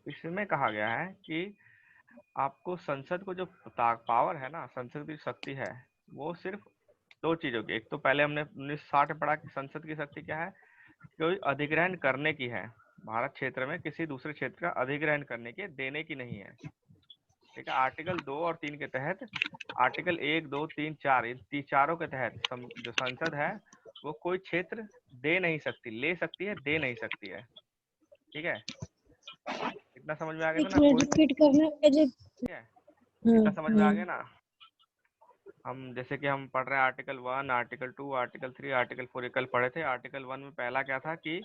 इसमें कहा गया है कि आपको संसद को जो पावर है ना, संसद की शक्ति है, वो सिर्फ दो चीजों की। एक तो पहले हमने 1960 में पढ़ा कि संसद की शक्ति क्या है, कोई अधिग्रहण करने की है, भारत क्षेत्र में किसी दूसरे क्षेत्र का अधिग्रहण करने की, देने की नहीं है। ठीक है, आर्टिकल 2 और 3 के तहत, आर्टिकल 1, 2, 3, 4, इन चारों के तहत जो संसद है वो कोई क्षेत्र दे नहीं सकती, ले सकती है, दे नहीं सकती है। ठीक है, इतना समझ में आ गया था एक ना मिनट कोई। रिपीट करना मुझे। ठीक है, इतना समझ में आ गया ना। हम जैसे कि हम पढ़ रहे हैं आर्टिकल 1, आर्टिकल 2, आर्टिकल 3, आर्टिकल 4 कल पढ़े थे। आर्टिकल 1 में पहला क्या था कि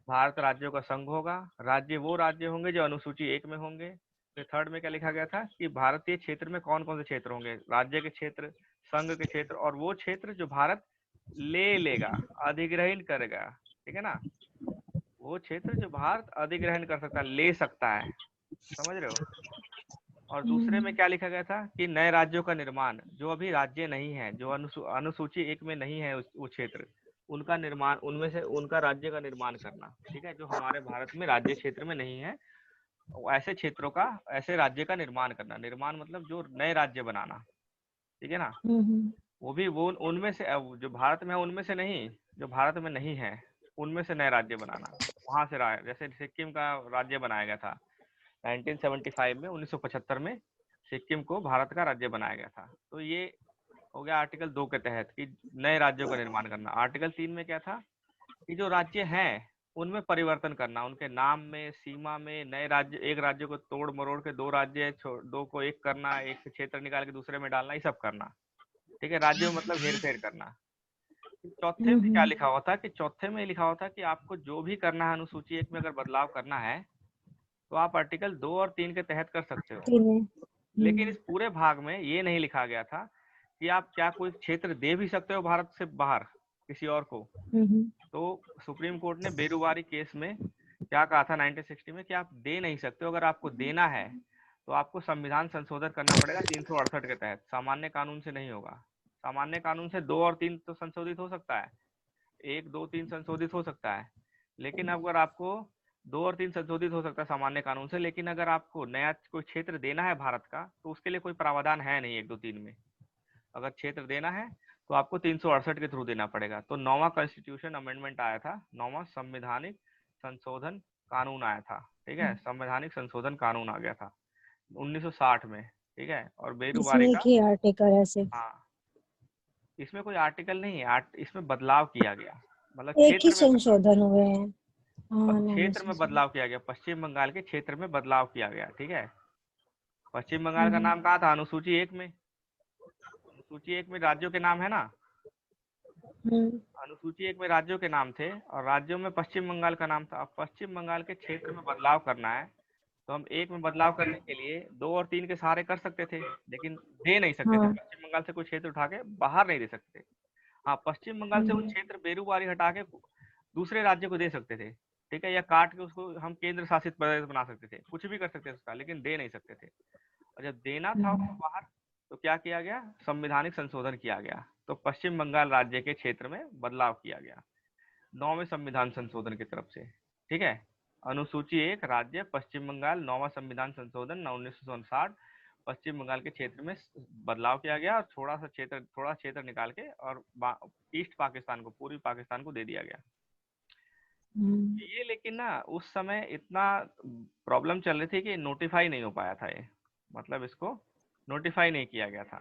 भारत राज्यों का संघ होगा, राज्य वो राज्य होंगे जो अनुसूची 1 में होंगे। फिर थर्ड में क्या लिखा गया था कि भारतीय क्षेत्र में कौन कौन से क्षेत्र होंगे, राज्य के क्षेत्र, संघ के क्षेत्र, और वो क्षेत्र जो भारत ले लेगा, अधिग्रहण करेगा। ठीक है ना, वो क्षेत्र जो भारत अधिग्रहण कर सकता है, ले सकता है। समझ रहे हो। और दूसरे में क्या लिखा गया था कि नए राज्यों का निर्माण, जो अभी राज्य नहीं है, जो अनुसूची 1 में नहीं है वो क्षेत्र, उनका निर्माण, उनमें से उनका राज्य का निर्माण करना। ठीक है, जो हमारे भारत में राज्य क्षेत्र में नहीं है, ऐसे क्षेत्रों का, ऐसे राज्य का निर्माण करना। निर्माण मतलब जो नए राज्य बनाना। ठीक है ना, वो भी वो उनमें से, जो भारत में है उनमें से नहीं, जो भारत में नहीं है उनमें से नए राज्य बनाना। वहां से जैसे सिक्किम का राज्य बनाया गया था 1975 में, 1975 में सिक्किम को भारत का राज्य बनाया गया था। तो ये हो गया आर्टिकल 2 के तहत कि नए राज्यों का निर्माण करना। आर्टिकल 3 में क्या था कि जो राज्य हैं उनमें परिवर्तन करना, उनके नाम में, सीमा में, नए राज्य, एक राज्य को तोड़ मरोड़ के दो राज्य, दो को एक करना, एक क्षेत्र निकाल के दूसरे में डालना, ये सब करना। ठीक है, राज्य में मतलब हेर फेर करना। चौथे में क्या लिखा हुआ था कि चौथे में लिखा हुआ था कि आपको जो भी करना है अनुसूची 1 में अगर बदलाव करना है तो आप आर्टिकल 2 और 3 के तहत कर सकते हो। लेकिन इस पूरे भाग में ये नहीं लिखा गया था कि आप क्या कोई क्षेत्र दे भी सकते हो भारत से बाहर किसी और को। तो सुप्रीम कोर्ट ने बेरुवारी केस में क्या कहा था 1960 में कि आप दे नहीं सकते हो। अगर आपको देना है तो आपको संविधान संशोधन करना पड़ेगा 368 के तहत, सामान्य कानून से नहीं होगा। सामान्य कानून से 2 और 3 तो संशोधित हो सकता है, 1, 2, 3 संशोधित हो सकता है, लेकिन अगर आपको 2 और 3 संशोधित हो सकता है सामान्य कानून से, लेकिन अगर आपको नया कोई क्षेत्र देना है भारत का तो उसके लिए कोई प्रावधान है नहीं 1, 2, 3 में। अगर क्षेत्र देना है तो आपको 368 के थ्रू देना पड़ेगा। तो 9वां कॉन्स्टिट्यूशन अमेंडमेंट आया था, 9वां संवैधानिक संशोधन कानून आया था। ठीक है, संवैधानिक संशोधन कानून आ गया था 1960 में। ठीक है, और बेरुवारी इसमें एक का, ही आर्टिकल है सिर्फ? हाँ, इसमें कोई आर्टिकल नहीं है, इसमें बदलाव किया गया, मतलब एक ही क्षेत्र में बदलाव, संशोधन हुए हैं। हाँ, नाम क्षेत्र में से। बदलाव किया गया, पश्चिम बंगाल के क्षेत्र में बदलाव किया गया। ठीक है, पश्चिम बंगाल का हम्म नाम कहाँ था अनुसूची 1 में, अनुसूची 1 में राज्यों के नाम है ना, हम्म अनुसूची 1 में राज्यों के नाम थे और राज्यों में पश्चिम बंगाल का नाम था। अब पश्चिम बंगाल के क्षेत्र में बदलाव करना है तो हम 1 में बदलाव करने के लिए 2 और 3 के सहारे कर सकते थे, लेकिन दे नहीं सकते थे। हाँ। पश्चिम बंगाल से कोई क्षेत्र उठा के बाहर नहीं दे सकते थे। हाँ, पश्चिम बंगाल से वो हम्म क्षेत्र बेरूबारी हटा के दूसरे राज्य को दे सकते थे। ठीक है, या काट के उसको हम केंद्र शासित प्रदेश बना सकते थे, कुछ भी कर सकते थे उसका, लेकिन दे नहीं सकते थे। और जब देना था उसको बाहर तो क्या किया गया, संवैधानिक संशोधन किया गया, तो पश्चिम बंगाल राज्य के क्षेत्र में बदलाव किया गया 9वें संविधान संशोधन की तरफ से। ठीक है, अनुसूची 1 राज्य पश्चिम बंगाल, 9वां संविधान संशोधन 1959, पश्चिम बंगाल के क्षेत्र में बदलाव किया गया और थोड़ा क्षेत्र निकाल के और ईस्ट पाकिस्तान को, पूर्वी पाकिस्तान को दे दिया गया। ये लेकिन ना उस समय इतना प्रॉब्लम चल रही थी कि नोटिफाई नहीं हो पाया था ये, मतलब इसको नोटिफाई नहीं किया गया था।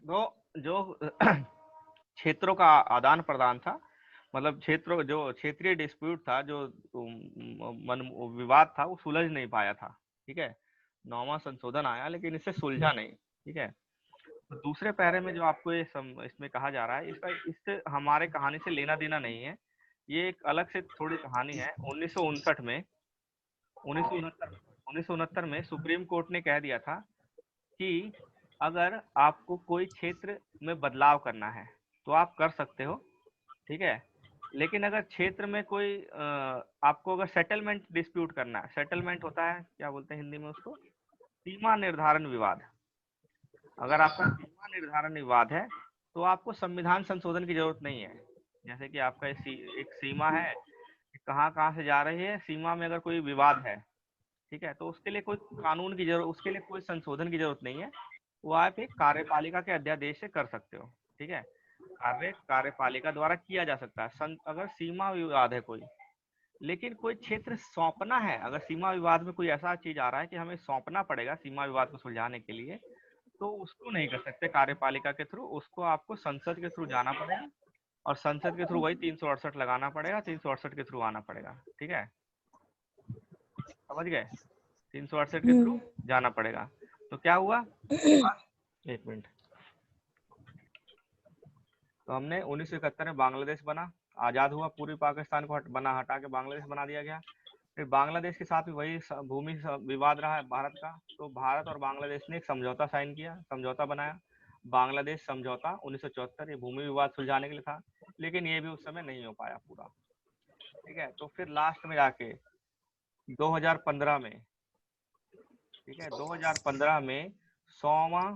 तो जो क्षेत्रों का आदान प्रदान था, मतलब क्षेत्रों, जो क्षेत्रीय डिस्प्यूट था, जो मन विवाद था, वो सुलझ नहीं पाया था। ठीक है, 9वां संशोधन आया लेकिन इससे सुलझा नहीं। ठीक है, तो दूसरे पैरे में जो आपको इसमें कहा जा रहा है, इसका इससे हमारे कहानी से लेना देना नहीं है, ये एक अलग से थोड़ी कहानी है। 1959 में, 1969 में सुप्रीम कोर्ट ने कह दिया था कि अगर आपको कोई क्षेत्र में बदलाव करना है तो आप कर सकते हो। ठीक है, लेकिन अगर क्षेत्र में कोई आपको अगर सेटलमेंट डिस्प्यूट करना है, सेटलमेंट होता है, क्या बोलते हैं हिंदी में उसको, सीमा निर्धारण विवाद। अगर आपका सीमा निर्धारण विवाद है तो आपको संविधान संशोधन की जरूरत नहीं है। जैसे कि आपका एक सीमा है, कहाँ कहाँ से जा रही है, सीमा में अगर कोई विवाद है ठीक है, तो उसके लिए कोई कानून की जरूरत, उसके लिए कोई संशोधन की जरूरत नहीं है, वो आप एक कार्यपालिका के अध्यादेश से कर सकते हो। ठीक है, कार्यपालिका द्वारा किया जा सकता है अगर सीमा विवाद है कोई। लेकिन कोई क्षेत्र सौंपना है, अगर सीमा विवाद में कोई ऐसा चीज आ रहा है कि हमें सौंपना पड़ेगा सीमा विवाद को सुलझाने के लिए, तो उसको नहीं कर सकते कार्यपालिका के थ्रू, उसको आपको संसद के थ्रू जाना पड़ेगा, और संसद के थ्रू वही 368 लगाना पड़ेगा, 368 के थ्रू आना पड़ेगा। ठीक है, समझ गए, 368 के थ्रू जाना पड़ेगा। तो क्या हुआ, एक मिनट, तो हमने 1971 में बांग्लादेश बना, आजाद हुआ, पूर्वी पाकिस्तान को हटा के बांग्लादेश बना दिया गया। फिर बांग्लादेश के साथ भी वही भूमि विवाद रहा है भारत का, तो भारत और बांग्लादेश ने एक समझौता साइन किया, समझौता बनाया, बांग्लादेश समझौता 1974। ये भूमि विवाद सुलझाने के लिए था, लेकिन ये भी उस समय नहीं हो पाया पूरा। ठीक है, तो फिर लास्ट में जाके 2015 में, ठीक है, 2015 में 100वां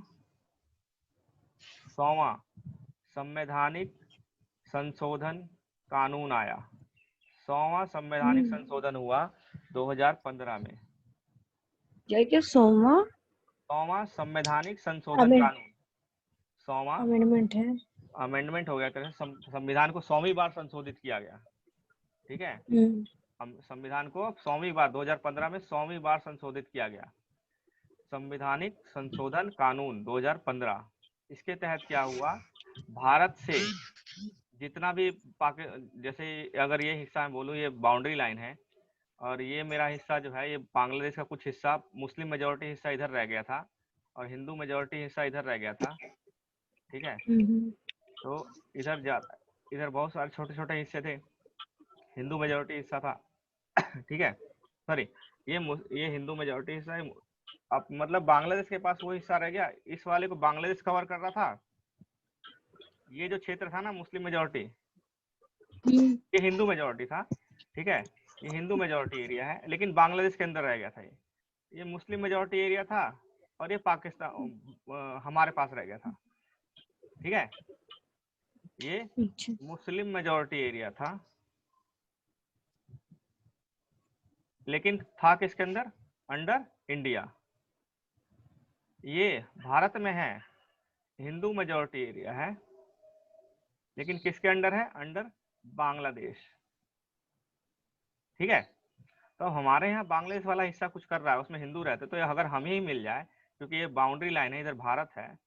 संवैधानिक संशोधन कानून आया। 100वां संवैधानिक संशोधन हुआ 2015 में। क्या 100वां संवैधानिक संशोधन कानून, 100वां अमेंडमेंट है, अमेंडमेंट हो गया, संविधान को 100वीं बार संशोधित किया गया। ठीक है, संविधान को 100वीं बार 2015 में 100वीं बार संशोधित किया गया, संवैधानिक संशोधन कानून 2015। इसके तहत क्या हुआ, भारत से जितना भी जैसे अगर ये हिस्सा मैं बोलूँ, ये बाउंड्री लाइन है, और ये मेरा हिस्सा जो है, ये बांग्लादेश का कुछ हिस्सा, मुस्लिम मेजोरिटी हिस्सा इधर रह गया था, और हिंदू मेजोरिटी हिस्सा इधर रह गया था। ठीक है, तो इधर बहुत सारे छोटे छोटे हिस्से थे, हिंदू मेजोरिटी हिस्सा था। ठीक है, सॉरी, ये हिंदू मेजोरिटी हिस्सा है। अब मतलब बांग्लादेश के पास वो हिस्सा रह गया, इस वाले को बांग्लादेश कवर कर रहा था। ये जो क्षेत्र था ना मुस्लिम मेजोरिटी, ये हिंदू मेजोरिटी था। ठीक है, ये हिंदू मेजोरिटी एरिया है, लेकिन बांग्लादेश के अंदर रह गया था। ये मुस्लिम मेजोरिटी एरिया था, और ये पाकिस्तान हमारे पास रह गया था। ठीक है, ये मुस्लिम मेजोरिटी एरिया था, लेकिन था किसके अंदर, अंडर इंडिया। ये भारत में है, हिंदू मेजोरिटी एरिया है, लेकिन किसके अंडर है, अंडर बांग्लादेश। ठीक है, तो हमारे यहाँ बांग्लादेश वाला हिस्सा कुछ कर रहा है, उसमें हिंदू रहते, तो अगर हम ही मिल जाए, क्योंकि ये बाउंड्री लाइन है, इधर भारत है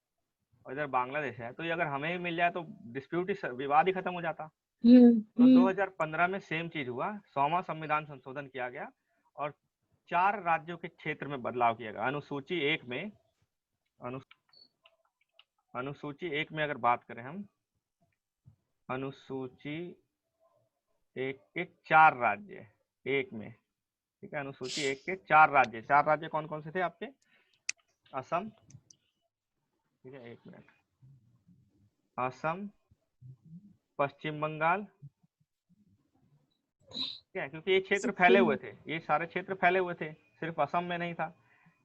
और इधर बांग्लादेश है, तो ये अगर हमें ही मिल जाए तो डिस्प्यूट ही, विवाद ही खत्म हो जाता। तो 2015 में सेम चीज हुआ, 100वां संविधान संशोधन किया गया, और 4 राज्यों के क्षेत्र में बदलाव किया गया। अनुसूची 1 में, अनुसूची 1 में अगर बात करें हम, अनुसूची 1 के 4 राज्य 1 में, ठीक है, अनुसूची 1 के 4 राज्य, 4 राज्य कौन कौन से थे आपके, असम, ठीक है, 1 मिनट, असम, पश्चिम बंगाल, ठीक है, क्योंकि ये क्षेत्र फैले हुए थे, ये सारे क्षेत्र फैले हुए थे, सिर्फ असम में नहीं था।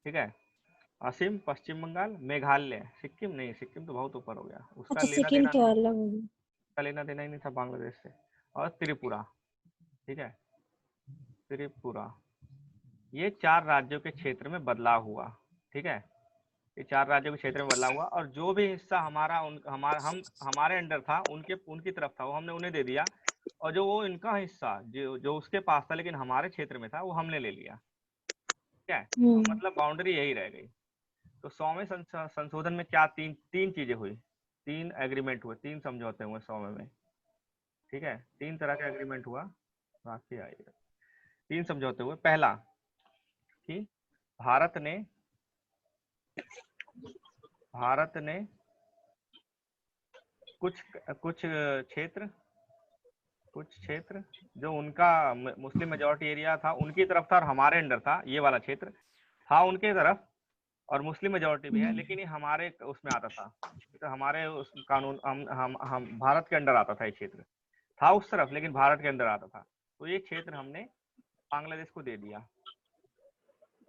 ठीक है, असम, पश्चिम बंगाल, मेघालय, सिक्किम नहीं, सिक्किम तो बहुत ऊपर हो गया, उसका लेना देना नहीं, उसका लेना देना ही नहीं था बांग्लादेश से, और त्रिपुरा। ठीक है, त्रिपुरा, ये 4 राज्यों के क्षेत्र में बदलाव हुआ। ठीक है, ये 4 राज्यों के क्षेत्र में बदलाव हुआ, और जो भी हिस्सा हमारे अंडर था, उनकी तरफ था, वो हमने उन्हें दे दिया, और जो वो इनका हिस्सा जो उसके पास था लेकिन हमारे क्षेत्र में था, वो हमने ले लिया। ठीक है, तो मतलब बाउंड्री यही रह गई। तो 100वें संशोधन में क्या तीन चीजें हुई, 3 एग्रीमेंट हुए, 3 समझौते हुए 100वें में। ठीक है, 3 तरह का एग्रीमेंट हुआ, बाकी आइएगा, 3 समझौते हुए। पहला कि भारत ने कुछ क्षेत्र जो उनका मुस्लिम मेजोरिटी एरिया था उनकी तरफ था, और हमारे अंडर था, ये वाला क्षेत्र था उनके तरफ, और मुस्लिम मेजोरिटी भी है, लेकिन ये हमारे उसमें आता था, तो हमारे उस कानून, हम भारत के अंडर आता था, ये क्षेत्र था उस तरफ लेकिन भारत के अंदर आता था। तो ये क्षेत्र हमने बांग्लादेश को दे दिया,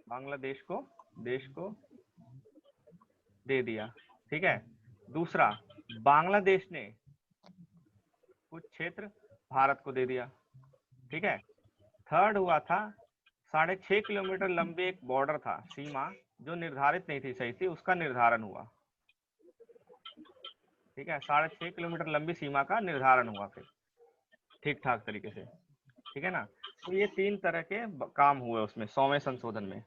बांग्लादेश को देश को दे दिया। ठीक है, दूसरा, बांग्लादेश ने कुछ क्षेत्र भारत को दे दिया। ठीक है, थर्ड हुआ था 6.5 किलोमीटर लंबी एक बॉर्डर था, सीमा, जो निर्धारित नहीं थी सही थी, उसका निर्धारण हुआ। ठीक है, 6.5 किलोमीटर लंबी सीमा का निर्धारण हुआ फिर ठीक ठाक तरीके से। ठीक है ना। तो ये 3 तरह के काम हुए उसमें 100वें संशोधन में।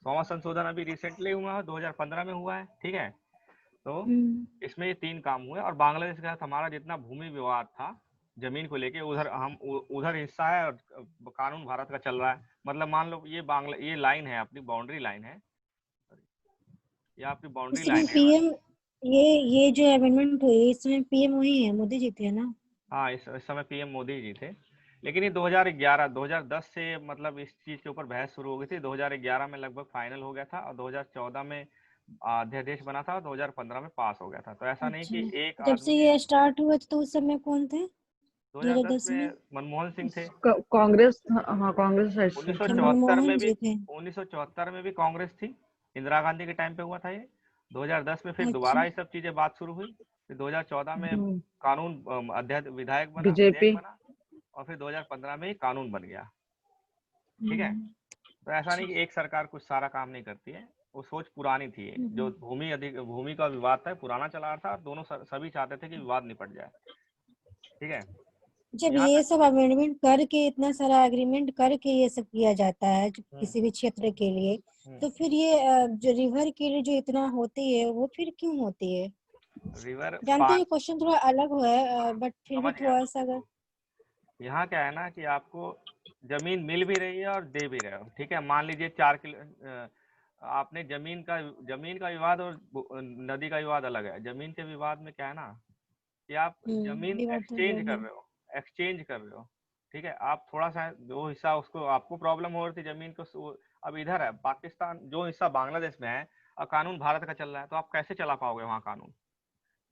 100वां संशोधन अभी रिसेंटली हुआ है, 2015 में हुआ है। ठीक है, तो इसमें ये 3 काम हुए। और बांग्लादेश के साथ हमारा जितना भूमि विवाद था जमीन को लेके, उधर हम उधर हिस्सा है और कानून भारत का चल रहा है। मतलब मान लो ये लाइन है, अपनी बाउंड्री लाइन है, ये आपकी बाउंड्री इसमें लाइन है। पीएम, ये जो अमेंडमेंट हुई इसमें पीएम वही है, मोदी जी थे ना? हाँ, इस समय पीएम मोदी जी थे, लेकिन ये 2011 2010 से मतलब इस चीज के ऊपर बहस शुरू हो गई थी। 2011 में लगभग फाइनल हो गया था और 2014 में अध्यादेश बना था और 2015 में पास हो गया था। तो ऐसा नहीं अच्छा, कि एक जब से आदमी ने ये स्टार्ट हुआ तो उस समय कौन थे? 2010 2010 में में मनमोहन सिंह थे। कांग्रेस, हाँ कांग्रेस साइड से। 1974 में मनमोहन भी जी थे। 1974 में भी कांग्रेस थी, इंदिरा गांधी के टाइम पे हुआ था ये। 2010 में फिर अच्छा। दोबारा ये सब चीजें बात शुरू हुई। फिर 2014 में कानून अध्यक्ष विधेयक बीजेपी। बना और फिर 2015 में ही कानून बन गया। ठीक है, तो ऐसा नहीं कि एक सरकार कुछ सारा काम नहीं करती है। वो सोच पुरानी थी, जो भूमि का विवाद था पुराना चला रहा था, दोनों सभी चाहते थे कि विवाद निपट जाए। ठीक है, जब यहाँ ये तक। सब अमेंडमेंट करके इतना सारा एग्रीमेंट करके ये सब किया जाता है किसी भी क्षेत्र के लिए, तो फिर ये जो रिवर के लिए जो इतना होती है वो फिर क्यों होती है? रिवर जानते हैं ये क्वेश्चन थोड़ा अलग हुआ है, बट फिर भी समझ गया। थोड़ा सा अगर यहाँ क्या है ना कि आपको जमीन मिल भी रही है और दे भी रहे हो। ठीक है, मान लीजिए 4 किलो आपने जमीन का विवाद और नदी का विवाद अलग है। जमीन के विवाद में क्या है ना कि आप जमीन विवाद तो एक्सचेंज अलग कर है। रहे हो, एक्सचेंज कर रहे हो। ठीक है, आप थोड़ा सा जो हिस्सा उसको आपको प्रॉब्लम हो रही थी जमीन को, अब इधर है पाकिस्तान, जो हिस्सा बांग्लादेश में है और कानून भारत का चल रहा है, तो आप कैसे चला पाओगे वहाँ कानून?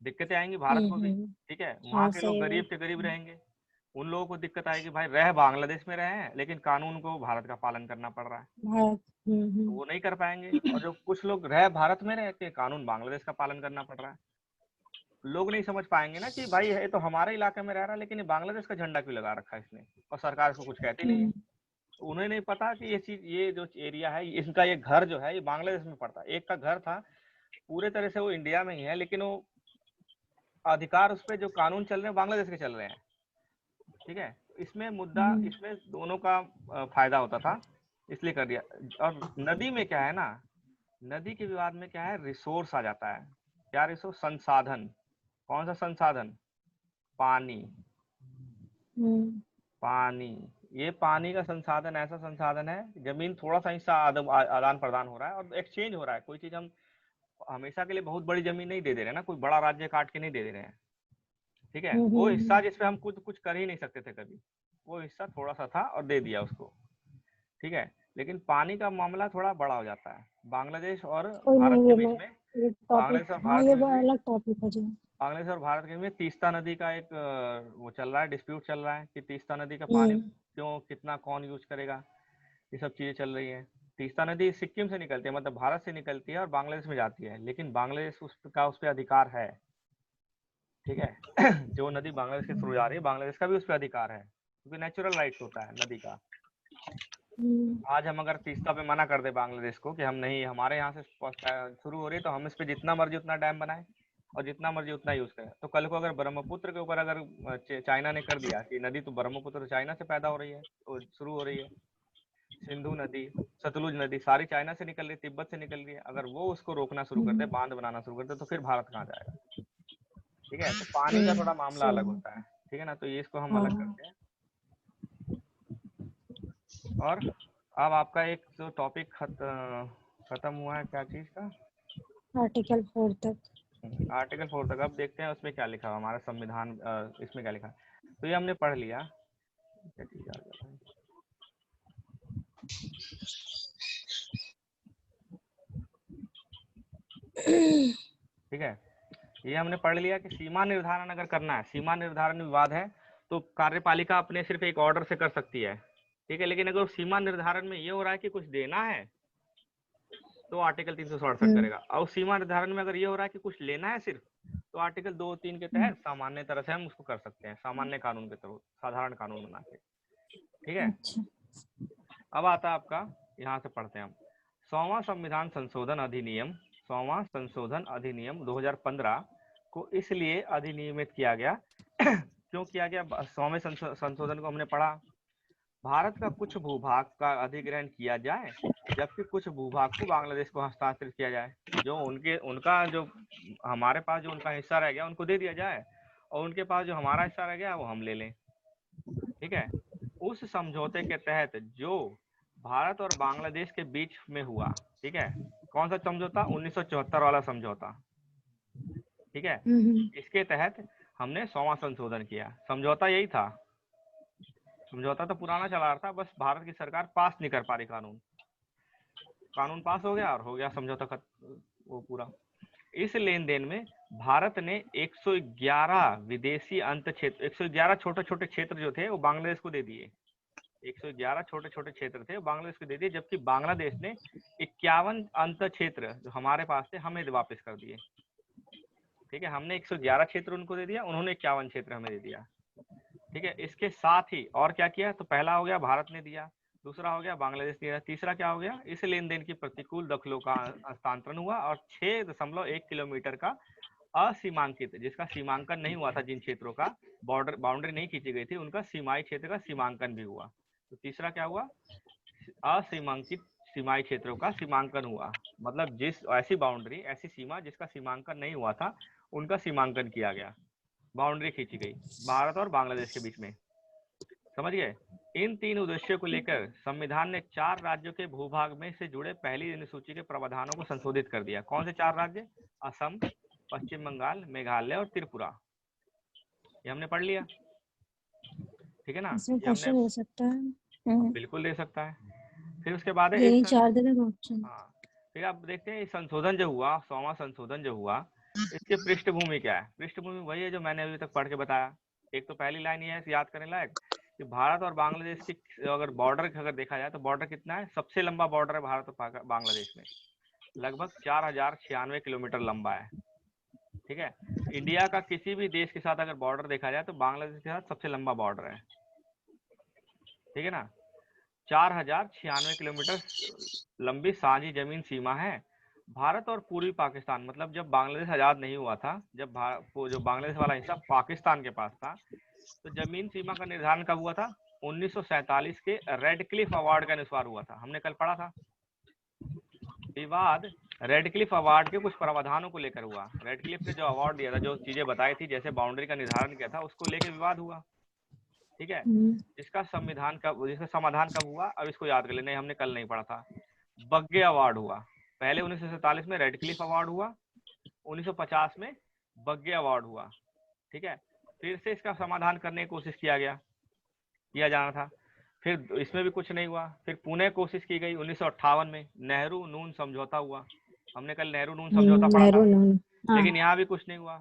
दिक्कतें आएंगी भारत को भी। ठीक है, वहाँ हाँ के लोग सही गरीब बात। से गरीब रहेंगे, उन लोगों को दिक्कत आएगी, भाई रह बांग्लादेश में रहे हैं लेकिन कानून को भारत का पालन करना पड़ रहा है, भारत। तो वो नहीं कर पाएंगे। और जो कुछ लोग रह भारत में रह के कानून बांग्लादेश का पालन करना पड़ रहा है, लोग नहीं समझ पाएंगे ना कि भाई है तो हमारे इलाके में रह रहा है, लेकिन ये बांग्लादेश का झंडा क्यों लगा रखा है इसने, और सरकार इसको कुछ कहती नहीं है। तो उन्हें नहीं पता कि ये जो एरिया है, इसका ये घर जो है ये बांग्लादेश में पड़ता है। एक का घर था, पूरे तरह से वो इंडिया में ही है, लेकिन वो अधिकार उस पर जो कानून चल रहे हैं बांग्लादेश के चल रहे हैं। ठीक है, इसमें मुद्दा, इसमें दोनों का फायदा होता था, इसलिए कर दिया। और नदी में क्या है ना, नदी के विवाद में क्या है, रिसोर्स आ जाता है। क्या रिसोर्स? संसाधन। कौन सा संसाधन? पानी। पानी, ये पानी का संसाधन ऐसा संसाधन है, जमीन थोड़ा सा हिस्सा आदान प्रदान हो रहा है और एक्सचेंज हो रहा है। कोई चीज हम हमेशा के लिए बहुत बड़ी जमीन नहीं दे दे रहे ना, कोई बड़ा राज्य काट के नहीं दे दे रहे हैं। ठीक है, वो हिस्सा जिसपे हम कुछ कर ही नहीं सकते थे कभी, वो हिस्सा थोड़ा सा था और दे दिया उसको। ठीक है, लेकिन पानी का मामला थोड़ा बड़ा हो जाता है बांग्लादेश और कोई भारत नहीं, के ये बीच मैं में। ये टॉपिक, बांग्लादेश और हाँ भारत ये के बीच में अलग टॉपिक हो जाए। बांग्लादेश और भारत के बीच में तीस्ता नदी का एक वो चल रहा है, डिस्प्यूट चल रहा है कि तीस्ता नदी का पानी क्यों, कितना, कौन यूज करेगा, ये सब चीजें चल रही है। तीस्ता नदी सिक्किम से निकलती है, मतलब भारत से निकलती है और बांग्लादेश में जाती है, लेकिन बांग्लादेश उस पर अधिकार है। ठीक है जो नदी बांग्लादेश के थ्रू जा रही है, बांग्लादेश का भी उस पर अधिकार है, क्योंकि नेचुरल राइट्स होता है नदी का। आज हम अगर तीस्ता पे मना कर दे बांग्लादेश को कि हम नहीं, हमारे यहाँ से शुरू हो रही है तो हम इस पे जितना मर्जी उतना डैम बनाए और जितना मर्जी उतना यूज करें, तो कल को अगर ब्रह्मपुत्र के ऊपर अगर चाइना ने कर दिया कि नदी तो ब्रह्मपुत्र चाइना से पैदा हो रही है, तो शुरू हो रही है, सिंधु नदी, सतलुज नदी सारी चाइना से निकल रही है, तिब्बत से निकल रही है, अगर वो उसको रोकना शुरू कर दे, बांध बनाना शुरू कर दे, तो फिर भारत कहाँ जाएगा? ठीक है, तो पानी का थोड़ा मामला अलग होता है। ठीक है ना, तो ये इसको हम अलग करते हैं। और अब आपका एक जो टॉपिक खत्म हुआ है, क्या चीज का? आर्टिकल 4 तक। आर्टिकल 4 तक। अब देखते हैं उसमें क्या लिखा हुआ हमारा संविधान, इसमें क्या लिखा है। तो ये हमने पढ़ लिया, क्या चीज आ गया भाई। ठीक है, ये हमने पढ़ लिया कि सीमा निर्धारण अगर करना है, सीमा निर्धारण विवाद है तो कार्यपालिका अपने सिर्फ एक ऑर्डर से कर सकती है। ठीक है, लेकिन अगर सीमा निर्धारण में ये हो रहा है कि कुछ देना है तो आर्टिकल 367 करेगा, और सीमा निर्धारण में अगर ये हो रहा है कि कुछ लेना है सिर्फ, तो आर्टिकल 2-3 के तहत सामान्य तरह से हम उसको कर सकते हैं, सामान्य कानून के तहत, साधारण कानून बना के। ठीक है, अब आता है आपका, यहाँ से पढ़ते हैं हम, 100वां संविधान संशोधन अधिनियम, 100वां संशोधन अधिनियम 2015 को इसलिए अधिनियमित किया गया क्यों किया गया? 100वें संशोधन को हमने पढ़ा, भारत का कुछ भूभाग का अधिग्रहण किया जाए, जबकि कुछ भूभाग को बांग्लादेश को हस्तांतरित किया जाए। जो उनका जो हमारे पास जो उनका हिस्सा रह गया उनको दे दिया जाए, और उनके पास जो हमारा हिस्सा रह गया वो हम ले लें। ठीक है, उस समझौते के तहत जो भारत और बांग्लादेश के बीच में हुआ, ठीक है, कौन सा समझौता? 1974 वाला समझौता। ठीक है, इसके तहत हमने 100वां संशोधन किया। समझौता यही था, समझौता तो पुराना चला रहा था, बस भारत की सरकार पास नहीं कर पा रही कानून पास हो गया और हो गया समझौता वो पूरा। इस लेन देन में भारत ने 111 विदेशी अंत क्षेत्र, 111 छोटे छोटे क्षेत्र जो थे वो बांग्लादेश को दे दिए। 111 छोटे छोटे क्षेत्र थे वो बांग्लादेश को दे दिए, जबकि बांग्लादेश ने 51 अंत क्षेत्र जो हमारे पास थे हमें वापस कर दिए। ठीक है, हमने 111 क्षेत्र उनको दे दिया, उन्होंने 51 क्षेत्र हमें दे दिया। ठीक है, इसके साथ ही और क्या किया? तो पहला हो गया भारत ने दिया, दूसरा हो गया बांग्लादेश ने दिया, तीसरा क्या हो गया? इस लेन देन की प्रतिकूल दखलों का हस्तांतरण हुआ और 6.1 किलोमीटर का असीमांकित, जिसका सीमांकन नहीं हुआ था, जिन क्षेत्रों का बाउंड्री नहीं खींची गई थी, उनका सीमाई क्षेत्र का सीमांकन भी हुआ। तो तीसरा क्या हुआ? असीमांकित सीमाई क्षेत्रों का सीमांकन हुआ, मतलब जिस ऐसी बाउंड्री, ऐसी सीमा जिसका सीमांकन नहीं हुआ था, उनका सीमांकन किया गया, बाउंड्री खींची गई भारत और बांग्लादेश के बीच में। समझ गए? इन तीन उद्देश्यों को लेकर संविधान ने 4 राज्यों के भूभाग में से जुड़े पहली अनुसूची के प्रावधानों को संशोधित कर दिया। कौन से 4 राज्य? असम, पश्चिम बंगाल, मेघालय और त्रिपुरा। ये हमने पढ़ लिया। ठीक है ना? इसमें ये हमने क्वेश्चन हो सकता है। बिल्कुल दे सकता है। फिर उसके बाद यही 4 देगा ऑप्शन। हाँ, फिर आप देखते हैं संशोधन जो हुआ, 100वां संशोधन जो हुआ, इसकी पृष्ठभूमि क्या है? पृष्ठभूमि वही है जो मैंने अभी तक पढ़ के बताया। एक तो पहली लाइन ये है याद करने लायक कि भारत और बांग्लादेश की अगर बॉर्डर अगर देखा जाए तो बॉर्डर कितना है? सबसे लंबा बॉर्डर है भारत और बांग्लादेश में, लगभग 4096 किलोमीटर लंबा है। ठीक है, इंडिया का किसी भी देश के साथ अगर बॉर्डर देखा जाए तो बांग्लादेश के साथ सबसे लंबा बॉर्डर है। ठीक है ना? 4096 किलोमीटर लंबी साझी जमीन सीमा है। भारत और पूर्वी पाकिस्तान, मतलब जब बांग्लादेश आजाद नहीं हुआ था, जब जो बांग्लादेश वाला हिस्सा पाकिस्तान के पास था, तो जमीन सीमा का निर्धारण कब हुआ था? 1947 के रेड क्लिफ अवार्ड के अनुसार हुआ था। हमने कल पढ़ा था। विवाद रेड क्लिफ अवार्ड के कुछ प्रावधानों को लेकर हुआ। रेड क्लिफ ने जो अवार्ड दिया था, जो चीजें बताई थी, जैसे बाउंड्री का निर्धारण किया था, उसको लेकर विवाद हुआ। ठीक है, इसका समाधान कब हुआ? अब इसको याद कर लेना, हमने कल नहीं पढ़ा था। बग्गे अवार्ड हुआ। पहले 1947 में रेड क्लिफ अवार्ड हुआ, 1950 में बग्गे अवार्ड हुआ। ठीक है, फिर से इसका समाधान करने की कोशिश किया जाना था, फिर इसमें भी कुछ नहीं हुआ। फिर पुणे कोशिश की गई 1958 में, नेहरू नून समझौता हुआ। हमने कल नेहरू नून समझौता पढ़ा था, लेकिन यहाँ भी कुछ नहीं हुआ,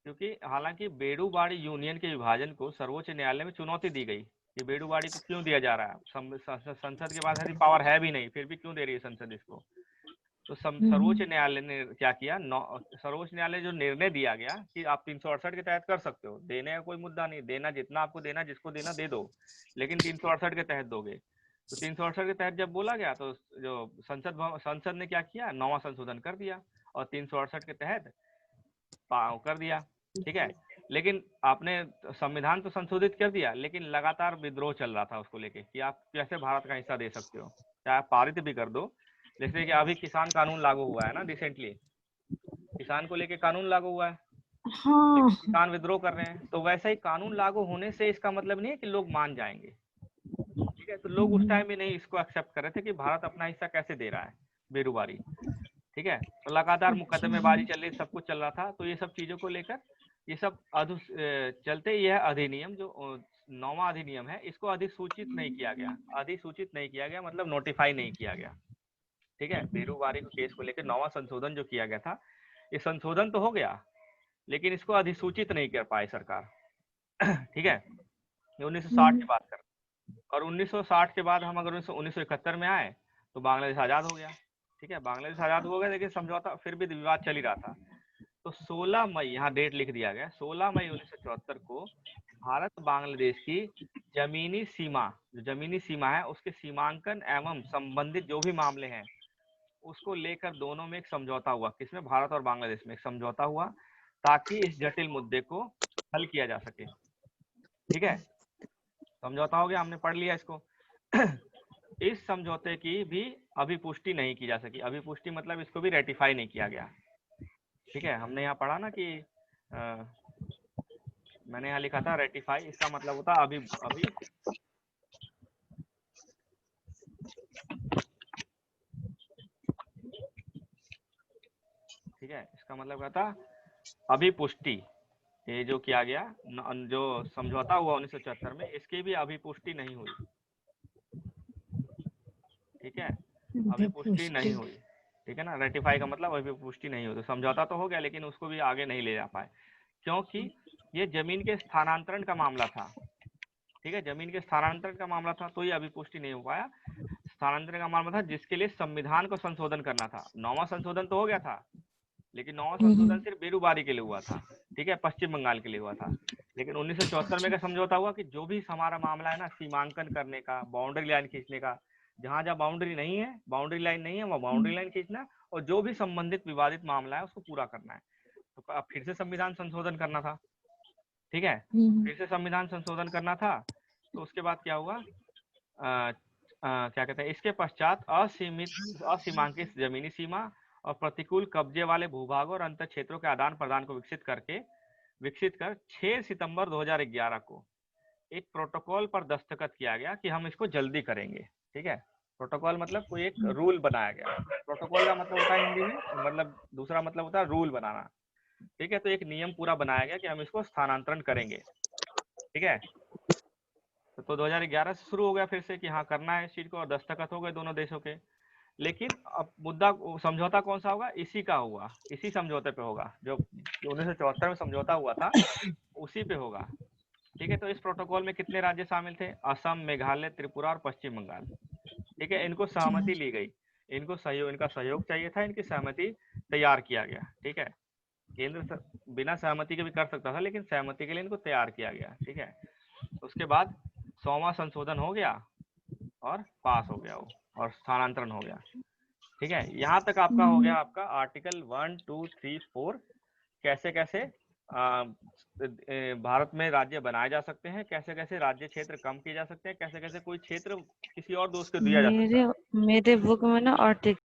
क्योंकि हालांकि बेडूबाड़ी यूनियन के विभाजन को सर्वोच्च न्यायालय में चुनौती दी गई कि बेडूबाड़ी को क्यों दिया जा रहा है, संसद के पास ऐसी पावर है भी नहीं, फिर भी क्यों दे रही है संसद इसको। तो सर्वोच्च न्यायालय ने क्या किया? सर्वोच्च न्यायालय जो निर्णय दिया गया कि आप 368 के तहत कर सकते हो, देने का कोई मुद्दा नहीं, देना जितना आपको देना, जिसको देना दे दो, लेकिन 368 के तहत दोगे। तो 368 के तहत जब बोला गया तो जो संसद ने क्या किया? 9वां संशोधन कर दिया और 368 के तहत कर दिया। ठीक है, लेकिन आपने संविधान तो संशोधित कर दिया, लेकिन लगातार विद्रोह चल रहा था उसको लेके कि आप कैसे भारत का हिस्सा दे सकते हो, चाहे आप पारित भी कर दो। जैसे कि अभी किसान कानून लागू हुआ है ना, रिसेंटली किसान को लेके कानून लागू हुआ है। हाँ। किसान विद्रोह कर रहे हैं, तो वैसा ही कानून लागू होने से इसका मतलब नहीं है कि लोग मान जाएंगे। ठीक है, तो लोग उस टाइम में नहीं इसको एक्सेप्ट कर रहे थे कि भारत अपना हिस्सा कैसे दे रहा है, बेरूबारी। ठीक है, तो लगातार मुकदमेबाजी चल रही, सब कुछ चल रहा था। तो ये सब चीजों को लेकर ये सब चलते यह अधिनियम जो 9वां अधिनियम है, इसको अधिसूचित नहीं किया गया। अधिसूचित नहीं किया गया मतलब नोटिफाई नहीं किया गया। ठीक है, बेरूबारी के केस को लेकर 9वां संशोधन जो किया गया था, ये संशोधन तो हो गया, लेकिन इसको अधिसूचित नहीं कर पाई सरकार। ठीक है, ये 1960 की बात कर, और 1960 के बाद हम अगर 1971 में आए तो बांग्लादेश आजाद हो गया। ठीक है, बांग्लादेश आजाद हो गया, लेकिन समझौता फिर भी विवाद चल ही रहा था। तो 16 मई, यहाँ डेट लिख दिया गया, 16 मई 1974 को भारत बांग्लादेश की जमीनी सीमा, जो जमीनी सीमा है उसके सीमांकन एवं संबंधित जो भी मामले हैं उसको लेकर दोनों में एक समझौता हुआ। किसमें? भारत और बांग्लादेश में एक समझौता हुआ ताकि इस जटिल मुद्दे को हल किया जा सके। ठीक है, समझौता हो गया, हमने पढ़ लिया इसको। इस समझौते की भी अभिपुष्टि नहीं की जा सकी। अभिपुष्टि मतलब इसको भी रेटिफाई नहीं किया गया। ठीक है, हमने यहाँ पढ़ा ना कि मैंने यहाँ लिखा था रेटिफाई, इसका मतलब होता अभी ठीक है, इसका मतलब क्या था? अभिपुष्टि। ये जो किया गया, जो समझौता हुआ 1974 में, इसकी भी अभिपुष्टि नहीं हुई। ठीक है, अभिपुष्टि नहीं हुई। ठीक है ना, रेटिफाई का मतलब अभिपुष्टि नहीं हुई। तो समझौता तो हो गया लेकिन उसको भी आगे नहीं ले जा पाए क्योंकि ये जमीन के स्थानांतरण का मामला था। ठीक है, जमीन के स्थानांतरण का मामला था तो ये अभिपुष्टि नहीं हो पाया। स्थानांतरण का मामला था जिसके लिए संविधान को संशोधन करना था। 9वां संशोधन तो हो गया था लेकिन 9वां संशोधन सिर्फ बेरूबारी के लिए हुआ था। ठीक है, पश्चिम बंगाल के लिए हुआ था। लेकिन 1974 में क्या समझौता हुआ कि जो भी हमारा मामला है ना, सीमांकन करने का, बाउंड्री लाइन खींचने का, जहां जहां बाउंड्री नहीं है, बाउंड्री लाइन नहीं है, वह बाउंड्री लाइन खींचना, और जो भी संबंधित विवादित मामला है उसको पूरा करना है। तो अब फिर से संविधान संशोधन करना था। ठीक है, फिर से संविधान संशोधन करना था। तो उसके बाद क्या हुआ? क्या कहते हैं, इसके पश्चात असीमांकित जमीनी सीमा और प्रतिकूल कब्जे वाले भूभागों और अंतर क्षेत्रों के आदान प्रदान को विकसित कर 6 सितंबर 2011 को एक प्रोटोकॉल पर दस्तखत किया गया कि हम इसको जल्दी करेंगे। ठीक है, प्रोटोकॉल मतलब कोई एक रूल बनाया गया। प्रोटोकॉल का मतलब होता है हिंदी में, मतलब दूसरा मतलब होता है रूल बनाना। ठीक है, तो एक नियम पूरा बनाया गया कि हम इसको स्थानांतरण करेंगे। ठीक है, तो 2011 से शुरू हो गया फिर से कि हाँ करना है इस चीज को, और दस्तखत हो गए दोनों देशों के। लेकिन अब मुद्दा, समझौता कौन सा होगा? इसी का हुआ, इसी समझौते पे होगा जो 1974 में समझौता हुआ था, उसी पे होगा। ठीक है, तो इस प्रोटोकॉल में कितने राज्य शामिल थे? असम, मेघालय, त्रिपुरा और पश्चिम बंगाल। ठीक है, इनको सहमति ली गई, इनको सहयोग, इनका सहयोग चाहिए था, इनकी सहमति तैयार किया गया। ठीक है, केंद्र बिना सहमति के भी कर सकता था लेकिन सहमति के लिए इनको तैयार किया गया। ठीक है, उसके बाद 100वां संशोधन हो गया और पास हो गया वो, और स्थानांतरण हो गया। ठीक है, यहाँ तक आपका हो गया आपका आर्टिकल 1, 2, 3, 4 कैसे कैसे भारत में राज्य बनाए जा सकते हैं, कैसे कैसे राज्य क्षेत्र कम किए जा सकते हैं, कैसे कैसे कोई क्षेत्र किसी और दोस्त को दिया जा सकता है। मेरे बुक में ना